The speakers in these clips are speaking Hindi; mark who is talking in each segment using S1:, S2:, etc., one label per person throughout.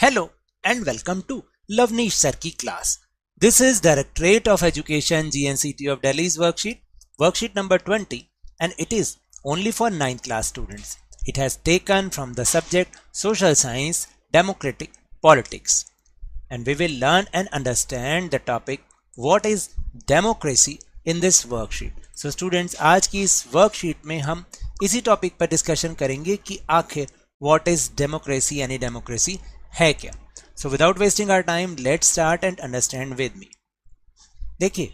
S1: Hello and welcome to Lavneesh Sir की class. This is Directorate of Education GNCT of Delhi's worksheet number 20, and it is only for 9th class students. It has taken from the subject Social Science, Democratic Politics. And we will learn and understand the topic what is democracy in this worksheet. So students, आज की इस worksheet में हम इसी टॉपिक पर डिस्कशन करेंगे कि आखिर what is democracy यानी democracy है क्या. So without wasting our time, let's start and understand with me. देखिए,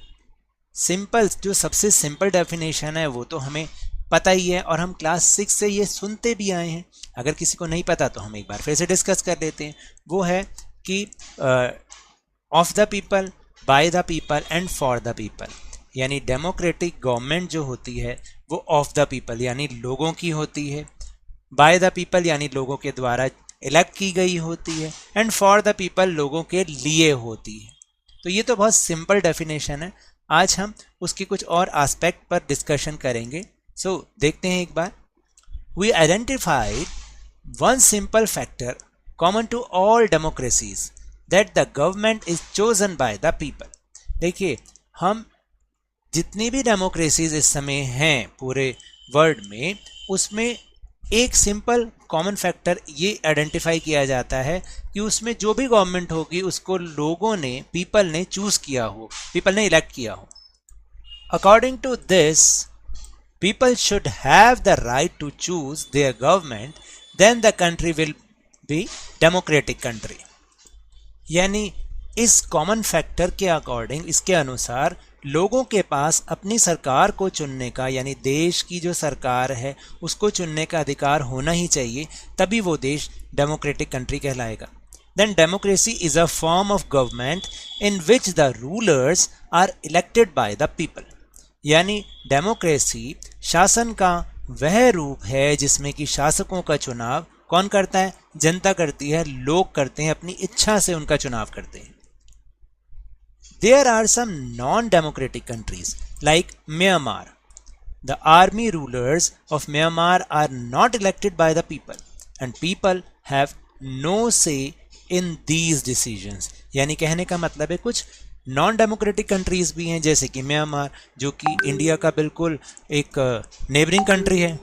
S1: सिंपल जो सबसे सिंपल डेफिनेशन है वो तो हमें पता ही है और हम क्लास 6 से ये सुनते भी आए हैं. अगर किसी को नहीं पता तो हम एक बार फिर से डिस्कस कर लेते हैं. वो है कि of the people, bye the people and for the people. यानी डेमोक्रेटिक गवर्नमेंट जो होती है वो ऑफ द पीपल यानी लोगों की होती है, बाय द पीपल यानी लोगों के द्वारा इलेक्ट की गई होती है, एंड फॉर द पीपल लोगों के लिए होती है. तो ये तो बहुत सिंपल डेफिनेशन है. आज हम उसके कुछ और एस्पेक्ट पर डिस्कशन करेंगे. सो देखते हैं एक बार. We identified one simple factor common to all democracies that the government is chosen by the people. देखिए, हम जितनी भी डेमोक्रेसीज इस समय हैं पूरे वर्ल्ड में, उसमें एक सिंपल कॉमन फैक्टर ये आइडेंटिफाई किया जाता है कि उसमें जो भी गवर्नमेंट होगी उसको लोगों ने, पीपल ने चूज किया हो, पीपल ने इलेक्ट किया हो. According to this, people should have the right to choose their government, then the country will be democratic country. यानी इस कॉमन फैक्टर के अकॉर्डिंग, इसके अनुसार लोगों के पास अपनी सरकार को चुनने का, यानी देश की जो सरकार है उसको चुनने का अधिकार होना ही चाहिए, तभी वो देश डेमोक्रेटिक कंट्री कहलाएगा. Then democracy is a form of government in which the rulers are elected by the people. यानी डेमोक्रेसी शासन का वह रूप है जिसमें कि शासकों का चुनाव कौन करता है? जनता करती है, लोग करते हैं, अपनी इच्छा से उनका चुनाव करते हैं. There are some non-democratic countries like Myanmar. The army rulers of Myanmar are not elected by the people and people have no say in these decisions. यानी कहने का मतलब है कुछ नॉन डेमोक्रेटिक कंट्रीज भी हैं जैसे कि म्यांमार, जो कि इंडिया का बिल्कुल एक नेबरिंग कंट्री है.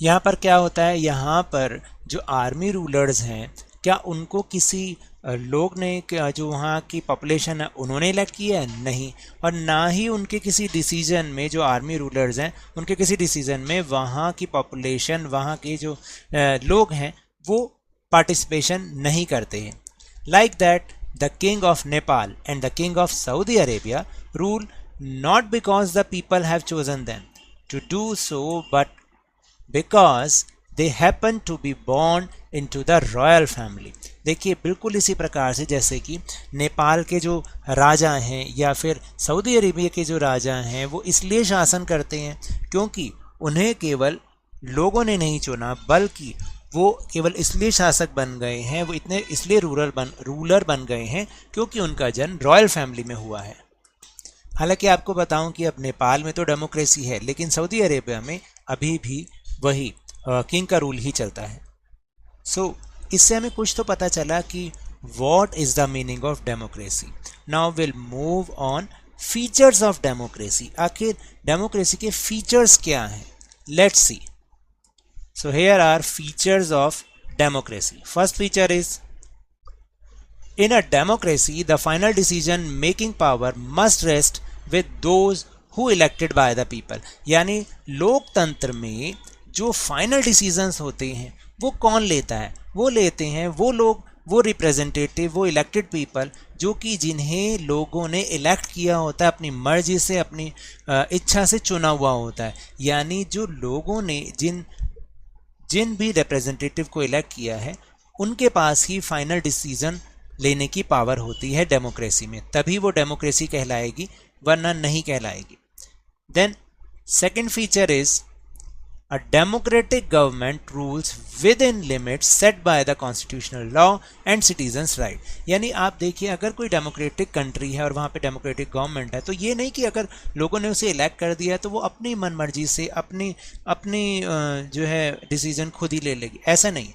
S1: यहाँ पर क्या होता है, यहाँ पर जो आर्मी रूलर्स हैं, क्या उनको किसी लोग ने, जो वहाँ की पॉपुलेशन है उन्होंने इलेक्ट किया है? नहीं. और ना ही उनके किसी डिसीजन में, जो आर्मी रूलर्स हैं उनके किसी डिसीजन में वहाँ की पॉपुलेशन, वहाँ के जो लोग हैं वो पार्टिसिपेशन नहीं करते हैं. Like that the king of Nepal and the king of Saudi Arabia rule not because the people have chosen them to do so, but because they happen to be born into the royal family. देखिए, बिल्कुल इसी प्रकार से जैसे कि नेपाल के जो राजा हैं या फिर सऊदी अरेबिया के जो राजा हैं वो इसलिए शासन करते हैं क्योंकि उन्हें केवल लोगों ने नहीं चुना, बल्कि वो केवल इसलिए शासक बन गए हैं, वो इतने इसलिए रूलर बन गए हैं क्योंकि उनका जन्म रॉयल फैमिली में हुआ है. हालांकि आपको बताऊं कि अब नेपाल में तो डेमोक्रेसी है, लेकिन सऊदी अरेबिया में अभी भी वही किंग का रूल ही चलता है. सो इससे हमें कुछ तो पता चला कि what is the meaning of democracy. Now will move on features of democracy. आखिर डेमोक्रेसी के फीचर्स क्या हैं? Let's see. So here are features of democracy. First feature is, in a democracy the final decision making power must rest with those who elected by the people. यानी लोकतंत्र में जो फाइनल डिसीजंस होते हैं वो कौन लेता है? वो लेते हैं वो लोग, वो रिप्रेजेंटेटिव, वो इलेक्टेड पीपल जो कि जिन्हें लोगों ने इलेक्ट किया होता है, अपनी मर्जी से, अपनी इच्छा से चुना हुआ होता है. यानी जो लोगों ने जिन भी रिप्रेजेंटेटिव को इलेक्ट किया है उनके पास ही फाइनल डिसीजन लेने की पावर होती है डेमोक्रेसी में. तभी वो डेमोक्रेसी कहलाएगी, वरना नहीं कहलाएगी. Then second feature is, a democratic government rules within limits set by the constitutional law and citizens right. यानी आप देखिए, अगर कोई डेमोक्रेटिक कंट्री है और वहाँ पे डेमोक्रेटिक गवर्नमेंट है, तो ये नहीं कि अगर लोगों ने उसे इलेक्ट कर दिया तो वो अपनी मनमर्जी से अपनी जो है डिसीजन खुद ही ले लेगी. ऐसा नहीं.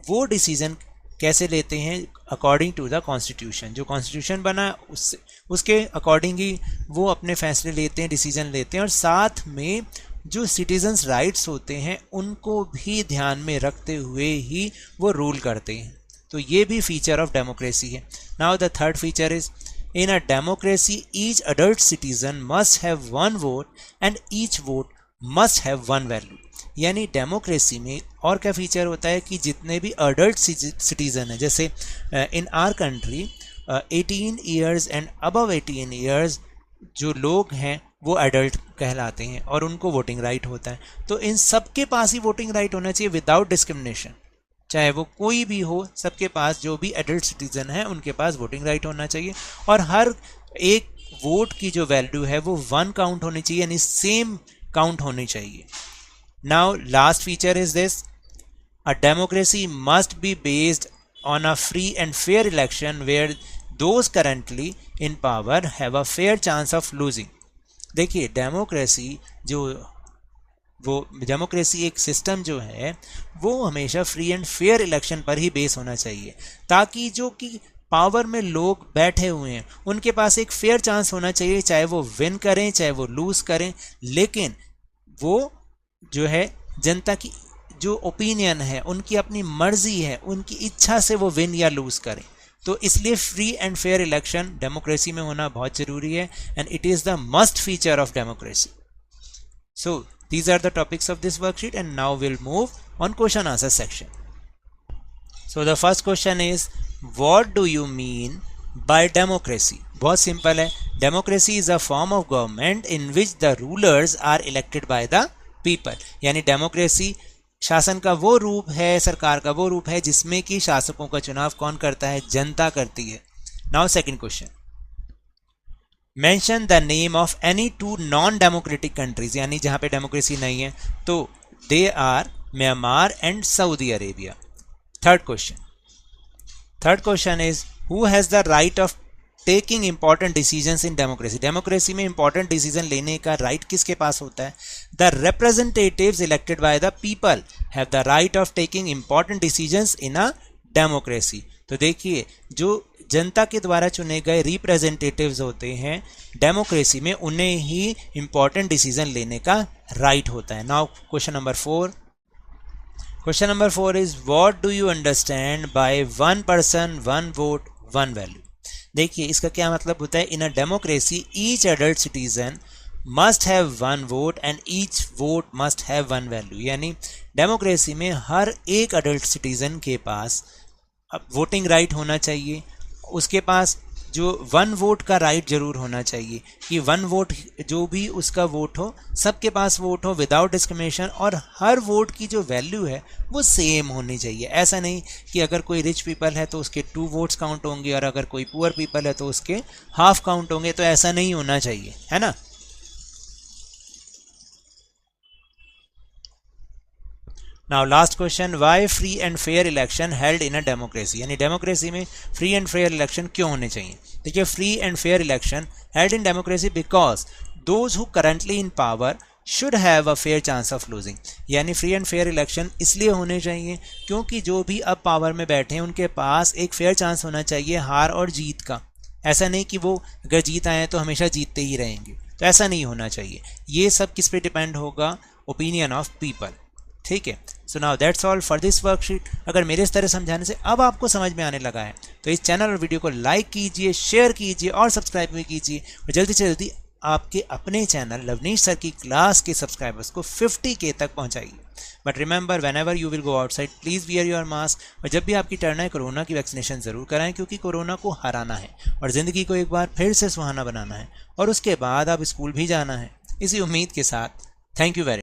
S1: वो डिसीजन कैसे लेते हैं? According to the constitution. जो कॉन्स्टिट्यूशन बना उससे उसके अकॉर्डिंग ही वो अपने फैसले लेते हैं, डिसीजन लेते हैं, और साथ में जो सिटीजन्स राइट्स होते हैं उनको भी ध्यान में रखते हुए ही वो रूल करते हैं। तो ये भी फीचर ऑफ डेमोक्रेसी है। Now the third feature is in a democracy each adult citizen must have one vote and each vote must have one value. यानी डेमोक्रेसी में और क्या फीचर होता है कि जितने भी अडल्ट सिटीजन हैं, जैसे in our country 18 years and above 18 years जो लोग हैं वो एडल्ट कहलाते हैं और उनको वोटिंग राइट होता है। तो इन सबके पास ही वोटिंग राइट होना चाहिए विदाउट डिस्क्रिमिनेशन, चाहे वो कोई भी हो, सबके पास जो भी एडल्ट सिटीजन है उनके पास वोटिंग राइट होना चाहिए। और हर एक वोट की जो वैल्यू है वो 1 काउंट होनी चाहिए, यानी सेम काउंट होनी चाहिए। Now last feature is this, a democracy must be based on a free and fair election where those currently in power have a fair chance of losing। देखिए डेमोक्रेसी डेमोक्रेसी एक सिस्टम जो है वो हमेशा फ्री एंड फेयर इलेक्शन पर ही बेस होना चाहिए, ताकि जो कि पावर में लोग बैठे हुए हैं उनके पास एक फेयर चांस होना चाहिए, चाहे वो विन करें चाहे वो लूज करें, लेकिन वो जो है जनता की जो ओपिनियन है, उनकी अपनी मर्जी है, उनकी इच्छा से वो विन या लूज करें। तो इसलिए free and fair election democracy में होना बहुत जरूरी है, and it is the must feature of democracy. So these are the topics of this worksheet and now will move on question answer section. So the first question is what do you mean by democracy? बहुत सिंपल है, democracy is a form of government in which the rulers are elected by the people. यानी डेमोक्रेसी शासन का वो रूप है, सरकार का वो रूप है जिसमें कि शासकों का चुनाव कौन करता है? जनता करती है। Now second question, mention the name of any 2 non democratic countries, यानी जहां पे डेमोक्रेसी नहीं है, तो they are Myanmar and Saudi Arabia. Third question is who has the right of taking important decisions in democracy? Democracy में इंपॉर्टेंट डिसीजन लेने का राइट किसके पास होता है? The representatives elected by the people have the right of taking important decisions in a democracy. तो देखिए जो जनता के द्वारा चुने गए रिप्रेजेंटेटिव्स होते हैं डेमोक्रेसी में, उन्हें ही इंपॉर्टेंट डिसीजन लेने का राइट होता है। Now question number 4 is what do you understand by 1 person 1 vote 1 value? देखिए इसका क्या मतलब होता है, in a democracy each adult citizen must have 1 vote and each vote must have 1 value. यानी डेमोक्रेसी में हर एक एडल्ट सिटीजन के पास वोटिंग राइट होना चाहिए, उसके पास जो 1 वोट का राइट जरूर होना चाहिए कि 1 वोट जो भी उसका वोट हो, सबके पास वोट हो विदाउट डिस्क्रिमिनेशन, और हर वोट की जो वैल्यू है वो सेम होनी चाहिए। ऐसा नहीं कि अगर कोई रिच पीपल है तो उसके 2 वोट्स काउंट होंगे और अगर कोई पुअर पीपल है तो उसके हाफ काउंट होंगे, तो ऐसा नहीं होना चाहिए, है ना। Now last question, why free and fair election held in a democracy? यानी डेमोक्रेसी में फ्री एंड फेयर इलेक्शन क्यों होने चाहिए? देखिए free and fair election held in democracy because those who currently in power should have a fair chance of losing. यानी फ्री एंड फेयर इलेक्शन इसलिए होने चाहिए क्योंकि जो भी अब पावर में बैठे हैं उनके पास एक फेयर चांस होना चाहिए हार और जीत का। ऐसा नहीं कि वो अगर जीत आए तो हमेशा जीतते ही रहेंगे, तो ऐसा नहीं होना चाहिए। ये सब किस पे डिपेंड होगा? Opinion of people. ठीक है, so now that's all for this worksheet. अगर मेरे इस तरह समझाने से अब आपको समझ में आने लगा है तो इस चैनल और वीडियो को लाइक कीजिए, शेयर कीजिए और सब्सक्राइब भी कीजिए, और जल्दी से जल्दी आपके अपने चैनल लवनीश सर की क्लास के सब्सक्राइबर्स को 50K तक पहुंचाइए। But remember, whenever you will go outside please wear your mask, और जब भी आपकी टर्न है कोरोना की वैक्सीनेशन ज़रूर कराएं, क्योंकि कोरोना को हराना है और ज़िंदगी को एक बार फिर से सुहाना बनाना है, और उसके बाद आप स्कूल भी जाना है। इसी उम्मीद के साथ थैंक यू वेरी मच।